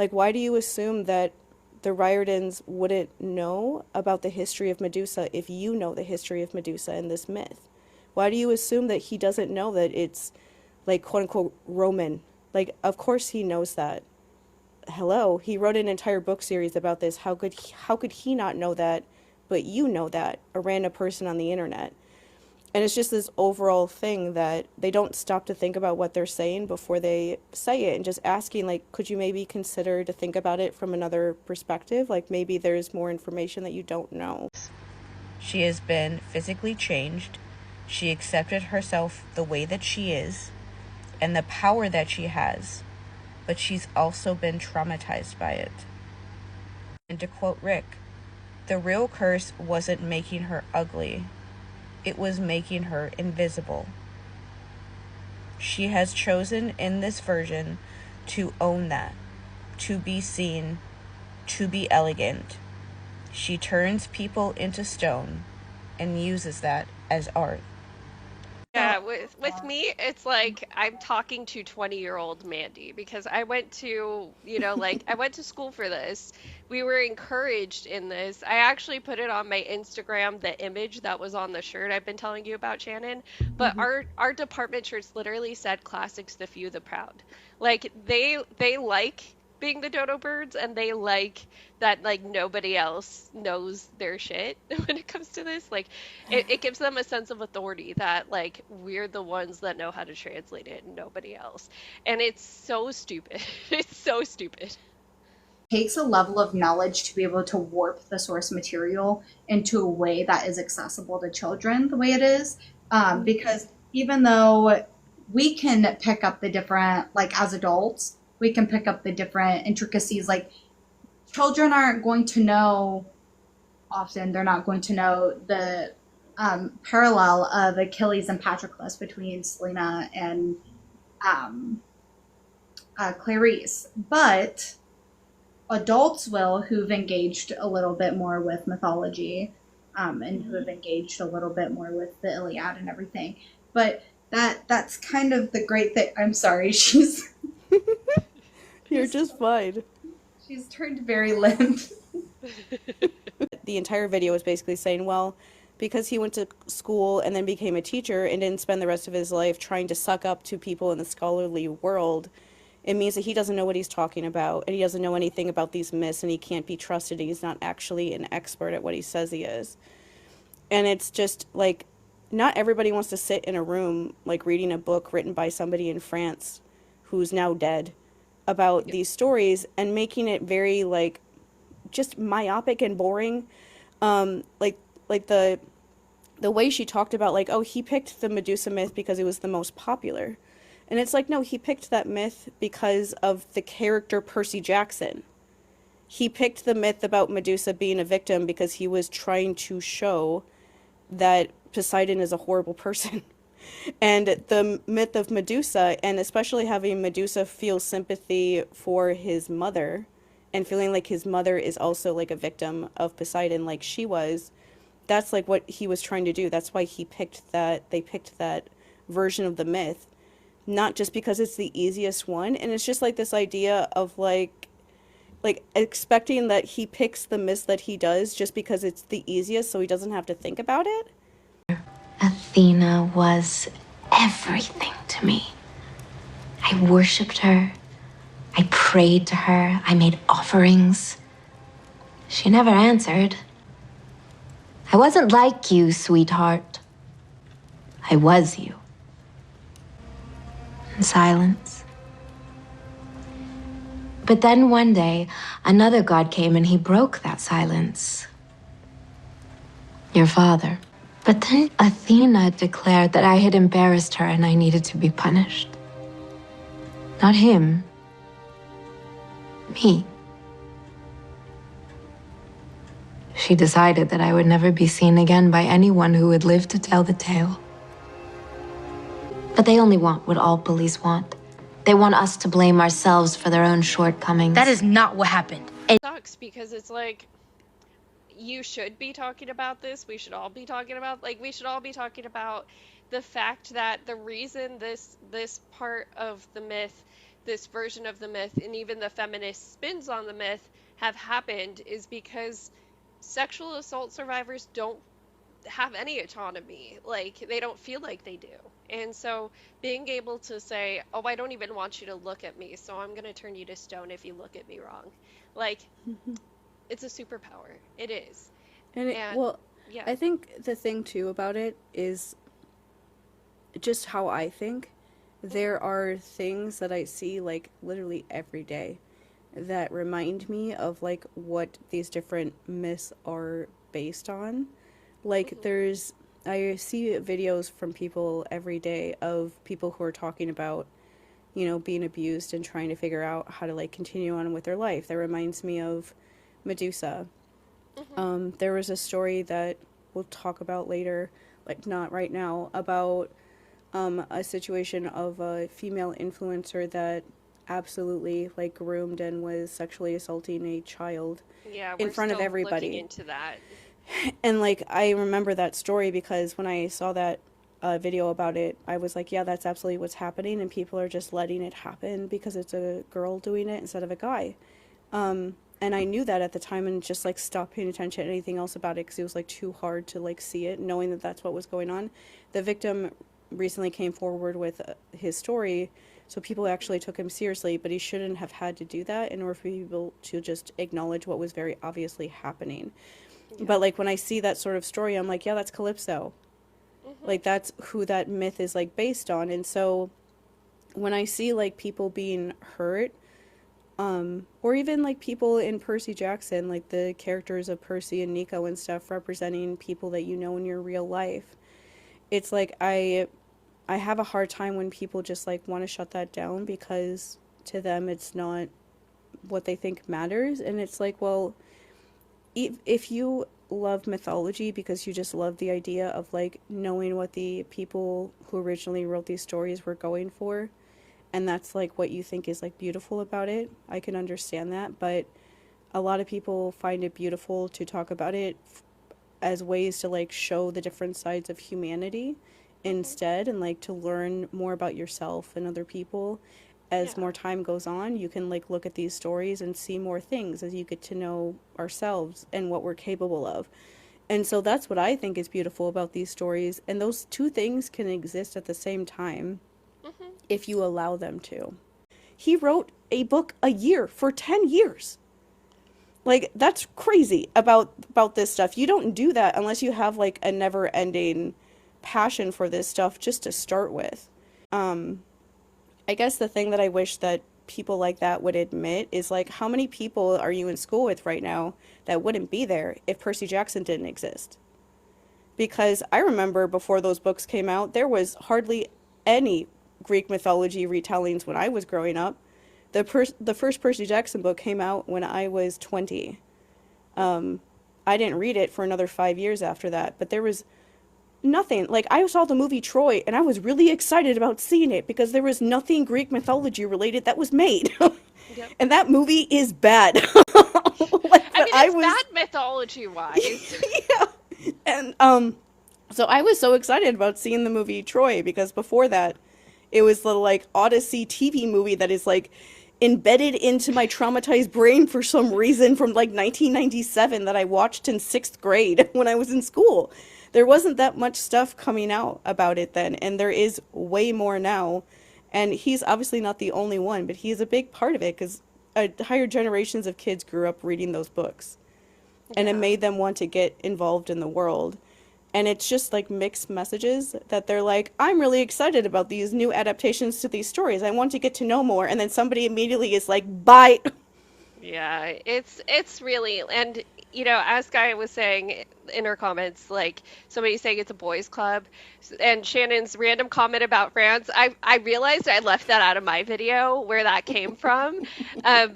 Like, why do you assume that the Riordans wouldn't know about the history of Medusa if you know the history of Medusa and this myth? Why do you assume that he doesn't know that it's, like, quote unquote Roman? Like, of course he knows that. Hello, he wrote an entire book series about this. How could he not know that? But you know that, a random person on the internet. And it's just this overall thing that they don't stop to think about what they're saying before they say it, and just asking, like, could you maybe consider to think about it from another perspective? Like, maybe there's more information that you don't know. She has been physically changed. She accepted herself the way that she is and the power that she has, but she's also been traumatized by it. And to quote Rick, the real curse wasn't making her ugly, it was making her invisible. She has chosen in this version to own that, to be seen, to be elegant. She turns people into stone and uses that as art. Yeah, with me, it's like I'm talking to 20-year-old Mandy because I went to, like I went to school for this. We were encouraged in this. I actually put it on my Instagram, the image that was on the shirt I've been telling you about, Shannon. But Mm-hmm. our department shirts literally said classics, the few, the proud. Like they like being the dodo birds, and they like that like nobody else knows their shit when it comes to this. Like it gives them a sense of authority that like we're the ones that know how to translate it and nobody else. And it's so stupid. It's so stupid. Takes a level of knowledge to be able to warp the source material into a way that is accessible to children the way it is. Because even though we can pick up the different, like as adults, we can pick up the different intricacies, like children aren't going to know, often they're not going to know the parallel of Achilles and Patroclus between Selena and um, Clarice. But adults will, who've engaged a little bit more with mythology, and who have engaged a little bit more with the Iliad and everything. But that's kind of the great thing. I'm sorry, You're just fine. she's turned very limp. The entire video was basically saying, well, because he went to school and then became a teacher and didn't spend the rest of his life trying to suck up to people in the scholarly world, it means that he doesn't know what he's talking about, and he doesn't know anything about these myths, and he can't be trusted, and he's not actually an expert at what he says he is. And it's just like, not everybody wants to sit in a room like reading a book written by somebody in France who's now dead about Yep. these stories, and making it very like just myopic and boring. Like the way she talked about, like, oh, he picked the Medusa myth because it was the most popular. And it's like, no, he picked that myth because of the character Percy Jackson. He picked the myth about Medusa being a victim because he was trying to show that Poseidon is a horrible person. And the myth of Medusa, and especially having Medusa feel sympathy for his mother, and feeling like his mother is also like a victim of Poseidon, like she was, that's like what he was trying to do. That's why they picked that version of the myth, not just because it's the easiest one. And it's just like this idea of like expecting that he picks the myths that he does just because it's the easiest, so he doesn't have to think about it. Athena was everything to me. I worshipped her. I prayed to her. I made offerings. She never answered. I wasn't like you, sweetheart. I was you. In silence. But then one day, another god came and he broke that silence. Your father. But then Athena declared that I had embarrassed her and I needed to be punished. Not him. Me. She decided that I would never be seen again by anyone who would live to tell the tale. But they only want what all police want. They want us to blame ourselves for their own shortcomings. That is not what happened. It sucks because it's like you should be talking about this. We should all be talking about we should all be talking about the fact that the reason this part of the myth this version of the myth and even the feminist spins on the myth have happened is because sexual assault survivors don't have any autonomy. Like, they don't feel like they do. And so being able to say, oh, I don't even want you to look at me, so I'm going to turn you to stone if you look at me wrong. Like, it's a superpower. It is. And And well, yeah. I think the thing too about it is just how I think. There are things that I see like literally every day that remind me of like what these different myths are based on. Like I see videos from people every day of people who are talking about, being abused and trying to figure out how to like continue on with their life. That reminds me of Medusa. There was a story that we'll talk about later, like not right now, about a situation of a female influencer that absolutely like groomed and was sexually assaulting a child Yeah, in we're front of still looking everybody. into that. And like I remember that story because when I saw that video about it, I was like, yeah, that's absolutely what's happening, and people are just letting it happen because it's a girl doing it instead of a guy. And I knew that at the time and just like stopped paying attention to anything else about it because it was like too hard to like see it, knowing that that's what was going on. The victim recently came forward with his story, so people actually took him seriously, but he shouldn't have had to do that in order for people to just acknowledge what was very obviously happening. Yeah. But like when I see that sort of story, I'm like, yeah, that's Calypso. Like that's who that myth is like based on. And so when I see like people being hurt, or even like people in Percy Jackson, like the characters of Percy and Nico and stuff representing people that you know in your real life, it's like I have a hard time when people just like want to shut that down because to them it's not what they think matters. And it's like, well, if you love mythology because you just love the idea of like knowing what the people who originally wrote these stories were going for, and that's like what you think is like beautiful about it, I can understand that. But a lot of people find it beautiful to talk about it as ways to like show the different sides of humanity instead, and like to learn more about yourself and other people. As Yeah. more time goes on, you can like look at these stories and see more things as you get to know ourselves and what we're capable of. And so that's what I think is beautiful about these stories, and those two things can exist at the same time if you allow them to. He wrote a book a year for 10 years. Like that's crazy about this stuff. You don't do that unless you have like a never-ending passion for this stuff just to start with. I guess the thing that I wish that people like that would admit is like, how many people are you in school with right now that wouldn't be there if Percy Jackson didn't exist? Because I remember before those books came out, there was hardly any Greek mythology retellings when I was growing up. The first Percy Jackson book came out when I was 20. I didn't read it for another 5 years after that, but there was nothing. Like, I saw the movie Troy, and I was really excited about seeing it because there was nothing Greek mythology related that was made. Yep. And that movie is bad. Like, I but mean, I it's was, bad mythology wise. yeah. And, so I was so excited about seeing the movie Troy because before that, it was the, like, Odyssey TV movie that is, like, embedded into my traumatized brain for some reason from, like, 1997 that I watched in 6th grade when I was in school. There wasn't that much stuff coming out about it then, and there is way more now. And he's obviously not the only one, but he's a big part of it because higher generations of kids grew up reading those books. And it Yeah. made them want to get involved in the world. And it's just like mixed messages that they're like, I'm really excited about these new adaptations to these stories. I want to get to know more. And then somebody immediately is like, bye. Yeah, it's really, and as Guy was saying in her comments, like somebody saying it's a boys' club, and Shannon's random comment about France, I realized I left that out of my video where that came from,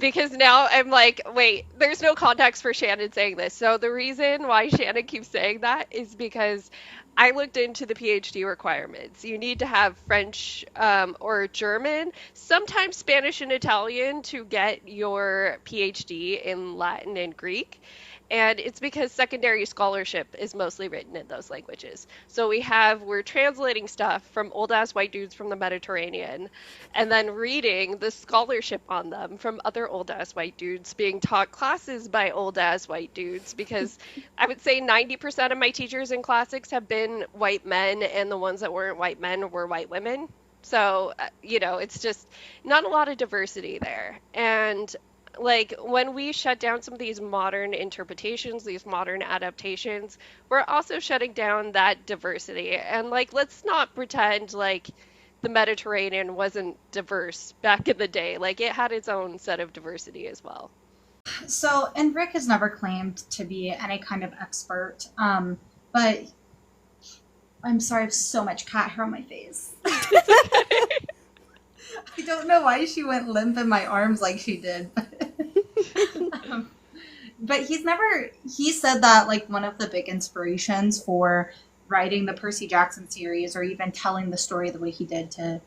because now I'm like, wait, there's no context for Shannon saying this. So the reason why Shannon keeps saying that is because I looked into the PhD requirements. You need to have French or German, sometimes Spanish and Italian to get your PhD in Latin and Greek. And it's because secondary scholarship is mostly written in those languages. So we're translating stuff from old ass white dudes from the Mediterranean and then reading the scholarship on them from other old ass white dudes being taught classes by old ass white dudes, because I would say 90% of my teachers in classics have been white men, and the ones that weren't white men were white women. So, it's just not a lot of diversity there. And like when we shut down some of these modern interpretations, these modern adaptations, we're also shutting down that diversity. And like, let's not pretend like the Mediterranean wasn't diverse back in the day. Like, it had its own set of diversity as well. So, and Rick has never claimed to be any kind of expert, but I'm sorry, I have so much cat hair on my face. I don't know why she went limp in my arms like she did. But he said that like one of the big inspirations for writing the Percy Jackson series, or even telling the story the way he did to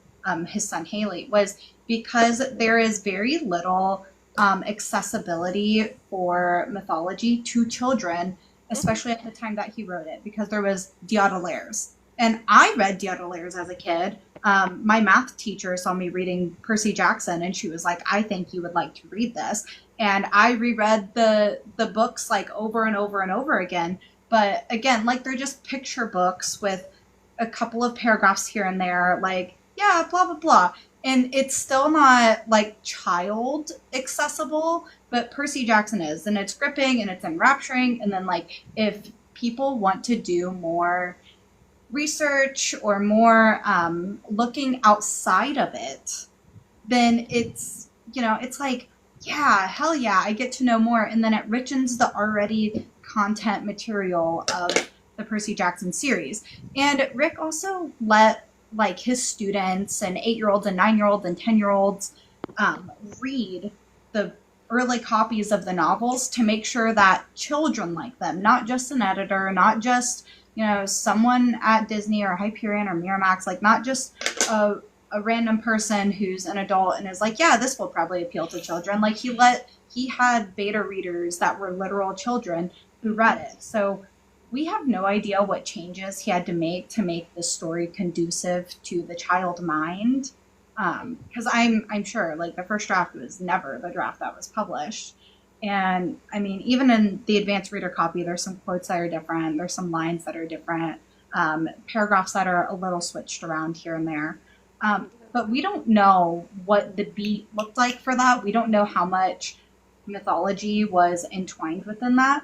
his son Haley, was because there is very little accessibility for mythology to children, especially at the time that he wrote it, because there was Diodoleres. And I read Diodoleres as a kid. My math teacher saw me reading Percy Jackson, and she was like, I think you would like to read this. And I reread the books like over and over and over again. But again, like, they're just picture books with a couple of paragraphs here and there, like, yeah, blah, blah, blah. And it's still not like child accessible, but Percy Jackson is. And it's gripping and it's enrapturing. And then, like, if people want to do more research or more looking outside of it, then it's, it's like, yeah, hell yeah, I get to know more. And then it richens the already content material of the Percy Jackson series. And Rick also let like his students and 8-year-olds and 9-year-olds and 10-year-olds read the early copies of the novels to make sure that children like them, not just an editor, not just someone at Disney or Hyperion or Miramax, like not just a random person who's an adult and is like, yeah, this will probably appeal to children. Like he had beta readers that were literal children who read it. So we have no idea what changes he had to make the story conducive to the child mind. Because I'm sure like the first draft was never the draft that was published. And I mean, even in the advanced reader copy, there's some quotes that are different. There's some lines that are different, paragraphs that are a little switched around here and there. But we don't know what the beat looked like for that. We don't know how much mythology was entwined within that.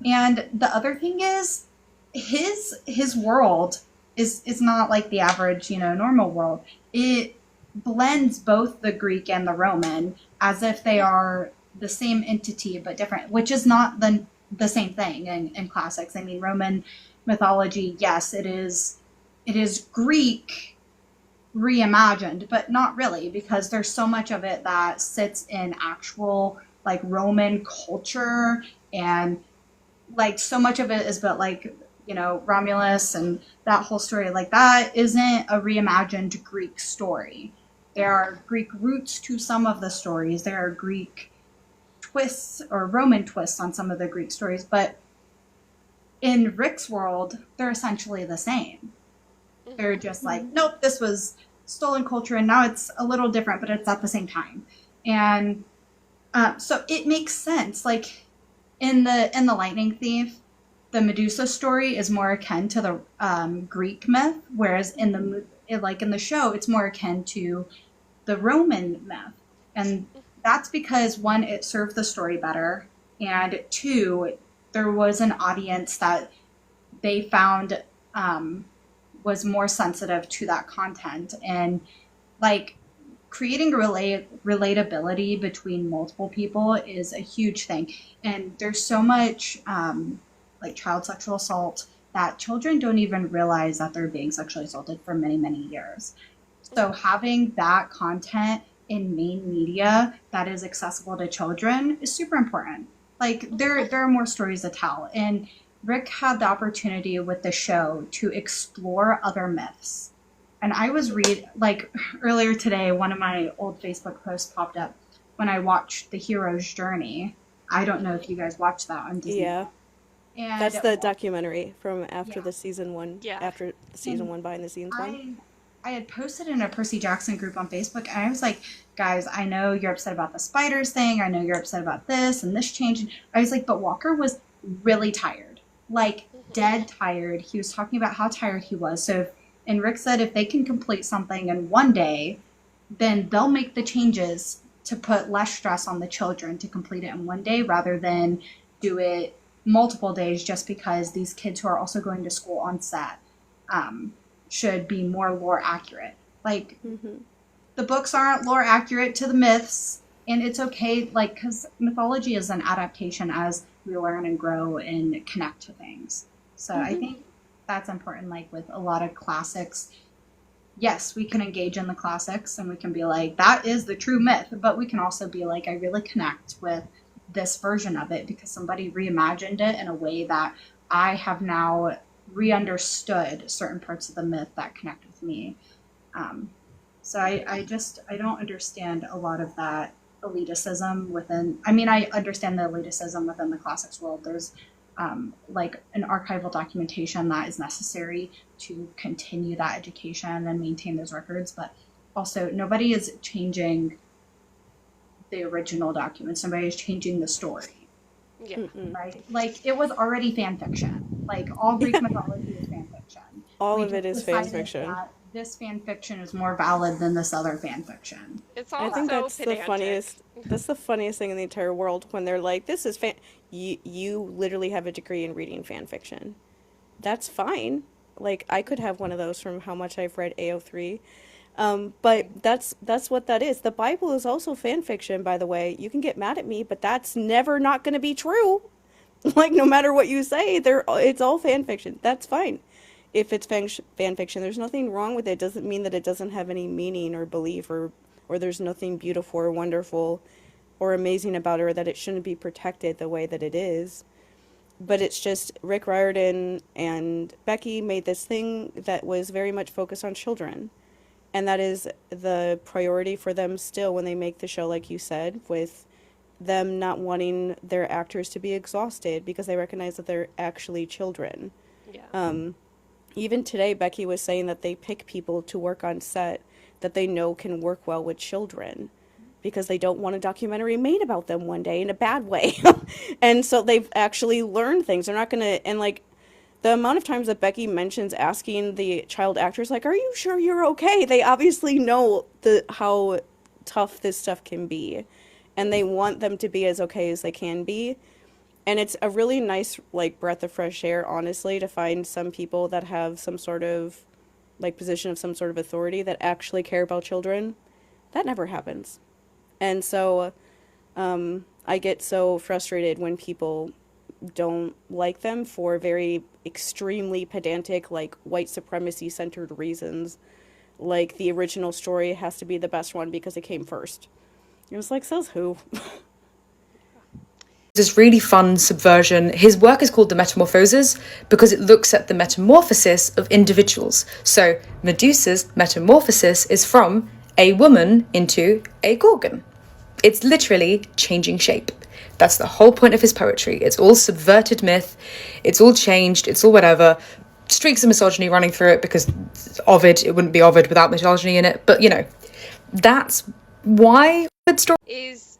And the other thing is, his world is not like the average, normal world. It blends both the Greek and the Roman as if they are the same entity but different, which is not the same thing in classics. I mean, Roman mythology, yes, it is Greek reimagined, but not really, because there's so much of it that sits in actual like Roman culture, and like so much of it is about like Romulus and that whole story. Like, that isn't a reimagined Greek story. There are Greek roots to some of the stories. There are Greek twists or Roman twists on some of the Greek stories, but in Rick's world, they're essentially the same. They're just like, nope, this was stolen culture and now it's a little different, but it's at the same time. And so it makes sense. Like in the Lightning Thief, the Medusa story is more akin to the Greek myth, whereas in the show, it's more akin to the Roman myth. And that's because, one, it served the story better, and two, there was an audience that they found was more sensitive to that content. And like creating relatability between multiple people is a huge thing. And there's so much like child sexual assault that children don't even realize that they're being sexually assaulted for many, many years. So having that content in main media that is accessible to children is super important. Like there are more stories to tell. And Rick had the opportunity with the show to explore other myths. And I was earlier today, one of my old Facebook posts popped up when I watched The Hero's Journey. I don't know if you guys watched that on Disney Yeah. Plus. And That's the documentary from after yeah, the season one, Yeah. after the season and one behind the scenes one. I had posted in a Percy Jackson group on Facebook, and I was like, guys, I know you're upset about the spiders thing. I know you're upset about this and this change. And I was like, but Walker was really tired, like dead tired. He was talking about how tired he was. So, and Rick said if they can complete something in one day, then they'll make the changes to put less stress on the children to complete it in one day rather than do it multiple days just because these kids who are also going to school on set um, should be more lore accurate. Like, the books aren't lore accurate to the myths, and it's okay, like, because mythology is an adaptation as we learn and grow and connect to things. So I think that's important, like, with a lot of classics. Yes, we can engage in the classics and we can be like, that is the true myth, but we can also be like, I really connect with this version of it because somebody reimagined it in a way that I have now re-understood certain parts of the myth that connect with me. So I don't understand a lot of that elitism within, I mean, I understand the elitism within the classics world. There's like an archival documentation that is necessary to continue that education and maintain those records, but also nobody is changing the original documents. Somebody is changing the story, Yeah. right? Like, it was already fan fiction. Like, all Greek mythology is fan fiction. All We of it just is fan decided fiction. that this fan fiction is more valid than this other fan fiction. It's I all think so that's the pedantic. funniest. That's the funniest thing in the entire world when they're like, "This is fan." You literally have a degree in reading fan fiction. That's fine. Like I could have one of those from how much I've read AO3. But that's what that is. The Bible is also fan fiction, by the way. You can get mad at me, but that's never not going to be true. Like no matter what you say, it's all fan fiction. That's fine. If it's fan fiction, there's nothing wrong with it. It doesn't mean that it doesn't have any meaning or belief or there's nothing beautiful or wonderful or amazing about it or that it shouldn't be protected the way that it is. But it's just Rick Riordan and Becky made this thing that was very much focused on children. And that is the priority for them still when they make the show, like you said, with them not wanting their actors to be exhausted because they recognize that they're actually children. Yeah. Even today, Becky was saying that they pick people to work on set that they know can work well with children because they don't want a documentary made about them one day in a bad way. And so they've actually learned things. They're not going to, and like the amount of times that Becky mentions asking the child actors, like, are you sure you're okay? They obviously know how tough this stuff can be. And they want them to be as okay as they can be. And it's a really nice, like, breath of fresh air, honestly, to find some people that have some sort of, like, position of some sort of authority that actually care about children. That never happens. And so I get so frustrated when people don't like them for very extremely pedantic, like, white supremacy centered reasons. Like, the original story has to be the best one because it came first. It was like, says who? This really fun subversion. His work is called The Metamorphoses because it looks at the metamorphosis of individuals. So Medusa's metamorphosis is from a woman into a gorgon. It's literally changing shape. That's the whole point of his poetry. It's all subverted myth. It's all changed. It's all whatever. Streaks of misogyny running through it because Ovid, it wouldn't be Ovid without misogyny in it. But, you know, that's why Ovid's story Is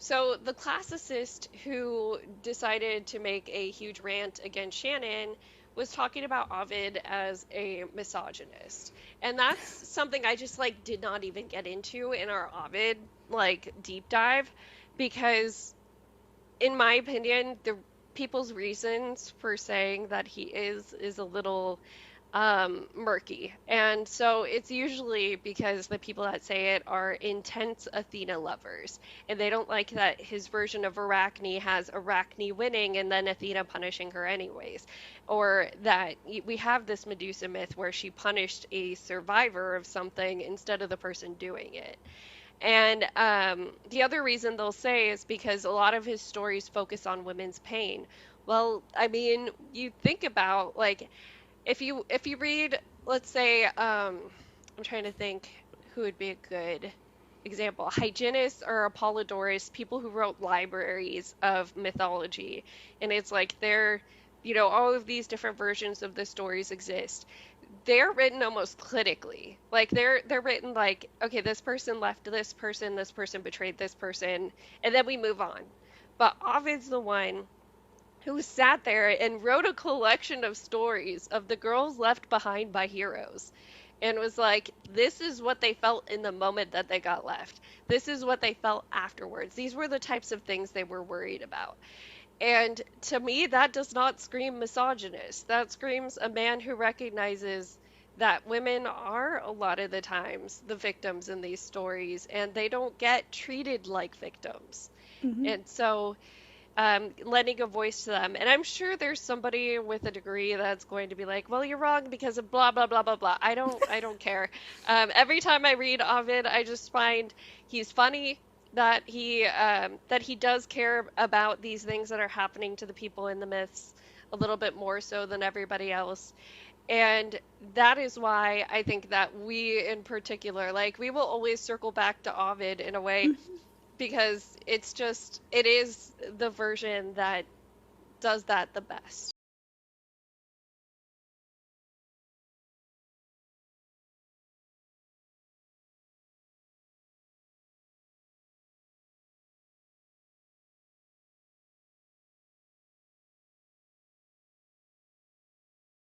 So the classicist who decided to make a huge rant against Shannon was talking about Ovid as a misogynist. And that's something I just like did not even get into in our Ovid like deep dive because in my opinion the people's reasons for saying that he is a little murky. And so it's usually because the people that say it are intense Athena lovers. And they don't like that his version of Arachne has Arachne winning and then Athena punishing her anyways. Or that we have this Medusa myth where she punished a survivor of something instead of the person doing it. And the other reason they'll say is because a lot of his stories focus on women's pain. Well, I mean, you think about like if you read, let's say, I'm trying to think who would be a good example, hygienists or Apollodorus, people who wrote libraries of mythology. And it's like they're, all of these different versions of the stories exist. They're written almost clinically. Like they're written like, okay, this person betrayed this person, and then we move on. But Ovid's the one who sat there and wrote a collection of stories of the girls left behind by heroes, and was like, this is what they felt in the moment that they got left. This is what they felt afterwards. These were the types of things they were worried about. And to me, that does not scream misogynist. That screams a man who recognizes that women are a lot of the times the victims in these stories, and they don't get treated like victims. Hmm. And so lending a voice to them. And I'm sure there's somebody with a degree that's going to be like, "Well, you're wrong because of blah blah blah blah blah." I don't care. Every time I read Ovid, I just find he's funny, that he does care about these things that are happening to the people in the myths a little bit more so than everybody else. And that is why I think that we in particular, like, we will always circle back to Ovid in a way, because it is the version that does that the best.